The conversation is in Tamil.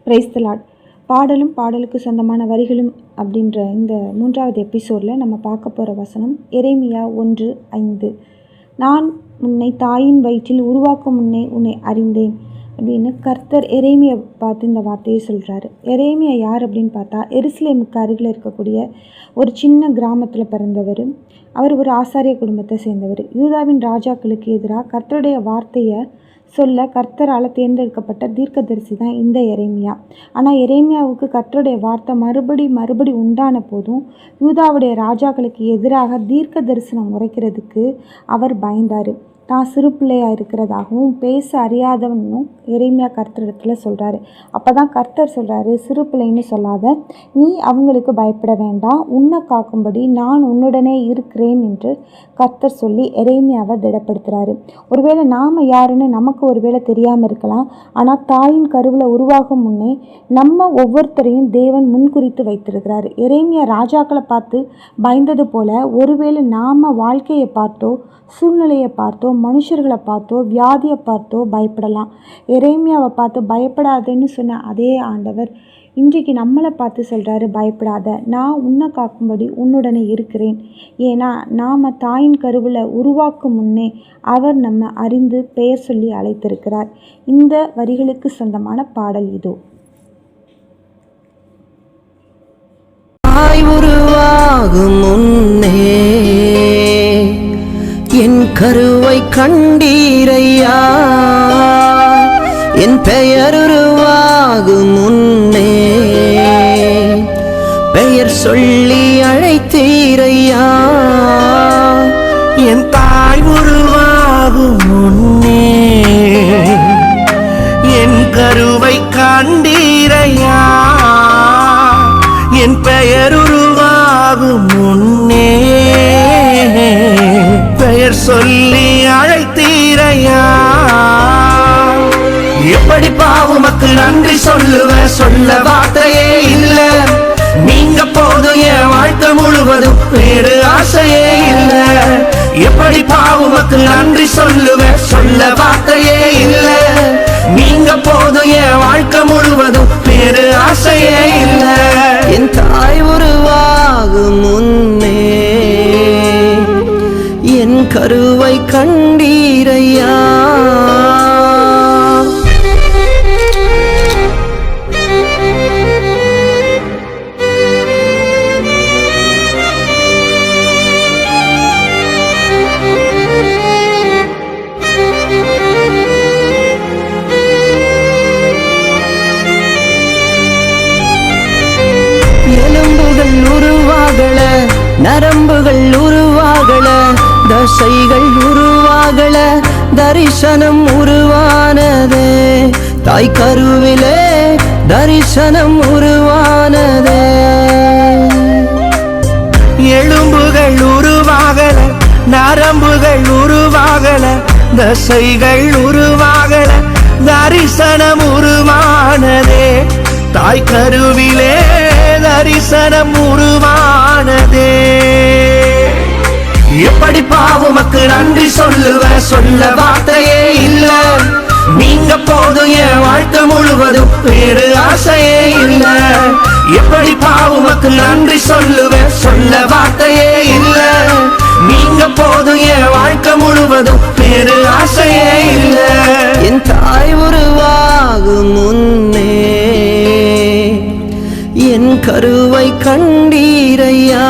Praise the Lord. பாடலும் பாடலுக்கு சொந்தமான வரிகளும் அப்படின்ற இந்த 3வது எபிசோடில் நம்ம பார்க்க போகிற வசனம் எரேமியா 1:5. நான் உன்னை தாயின் வயிற்றில் உருவாக்கும் முன்னே உன்னை அறிந்தேன் அப்படின்னு கர்த்தர் எரேமியா பார்த்து இந்த வார்த்தையை சொல்கிறாரு. எரேமியா யார் அப்படின்னு பார்த்தா எருசலேமுக்கு அருகில் இருக்கக்கூடிய ஒரு சின்ன கிராமத்தில் பிறந்தவர். அவர் ஒரு ஆசாரிய குடும்பத்தை சேர்ந்தவர். யூதாவின் ராஜாக்களுக்கு எதிராக கர்த்தருடைய வார்த்தையை சொல்ல கர்த்தரால் தேர்ந்தெடுக்கப்பட்ட தீர்க்கதரிசி தான் இந்த எரேமியா. ஆனால் எரேமியாவுக்கு கர்த்தருடைய வார்த்தை மறுபடி உண்டான போதும் யூதாவுடைய ராஜாக்களுக்கு எதிராக தீர்க்க தரிசனம் உரைக்கிறதுக்கு அவர் பயந்தார். தான் சிறு பிள்ளையாக இருக்கிறதாகவும் பேச அறியாதவனும் எரேமியா கர்த்தரிடத்தில் சொல்கிறாரு. அப்போ தான் கர்த்தர் சொல்கிறாரு, சிறு பிள்ளைன்னு சொல்லாத, நீ அவங்களுக்கு பயப்பட வேண்டாம், உன்னை காக்கும்படி நான் உன்னுடனே இருக்கிறேன் என்று கர்த்தர் சொல்லி எரேமியாவை திடப்படுத்துகிறாரு. ஒருவேளை நாம் யாருன்னு நமக்கு ஒருவேளை தெரியாமல் இருக்கலாம். ஆனால் தாயின் கருவில் உருவாகும் முன்னே நம்ம ஒவ்வொருத்தரையும் தேவன் முன்குறித்து வைத்திருக்கிறாரு. எரேமியா ராஜாக்களை பார்த்து பயந்தது போல ஒருவேளை நாம் வாழ்க்கையை பார்த்தோ, சூழ்நிலையை பார்த்தோ, மனுஷர்களை பார்த்தோ, வியாதியை பார்த்தோ பயப்படலாம். எரேமியாவை பார்த்து பயப்படாதேன்னு சொன்ன அதே ஆண்டவர் இன்றைக்கு நம்மளை பார்த்து சொல்கிறாரு, பயப்படாத, நான் உன்னை காக்கும்படி உன்னுடனே இருக்கிறேன். ஏன்னா நாம் தாயின் கருவில் உருவாக்கும் முன்னே அவர் நம்ம அறிந்து பெயர் சொல்லி அழைத்திருக்கிறார். இந்த வரிகளுக்கு சொந்தமான பாடல் இதோ. உருவாகும் முன்னே என் கருவை கண்டீரையா, என் பெயர் உருவாகும் முன்னே பெயர் சொல்லி அழைத்தீரையா. என் தாய் உருவாகும் முன்னே என் கருவை கண்டீரையா, என் பெயர் உருவாகும் முன்னே பெயர் சொல்லி அழைத்தீரையா. எப்படி பாவமக்கு நன்றி சொல்லுவேன், சொல்ல வார்த்தையே இல்ல. நீங்க போதும் என் வாழ்க்கை முழுவதும் வேறு ஆசையே இல்ல. எப்படி பாவமக்கு நன்றி சொல்லுவேன், சொல்ல வார்த்தையே இல்ல. நீங்க போதும் என் வாழ்க்கை முழுவதும் வேறு ஆசையே இல்ல. என் தாய் உருவாகும் முன்னே என் கருவை கண்டீரையா. எலும்புகள் உருவாகல, நரம்புகள் உருவாகல, தசைகள் உருவாகல, தரிசனம் உருவானதே. தாய் கருவிலே தரிசனம் உருவானதே. எலும்புகள் உருவாகல, நரம்புகள் உருவாகல, தசைகள் உருவாகல, தரிசனம் உருவானதே. தாய் கருவிலே தரிசனம் உருவானதே. எப்படி பாவமக்கு நன்றி சொல்லுவேன், சொல்ல வார்த்தையே இல்ல. நீங்க போதும் என் வாழ்க்கை முழுவதும் வேறு ஆசையே இல்ல. எப்படி பாவமக்கு நன்றி சொல்லுவேன், சொல்ல வார்த்தையே இல்ல. நீங்க போதும் என் வாழ்க்கை முழுவதும் வேறு ஆசையே இல்ல. என் தாய் உருவாகும் முன்னே என் கருவை கண்டீரையா.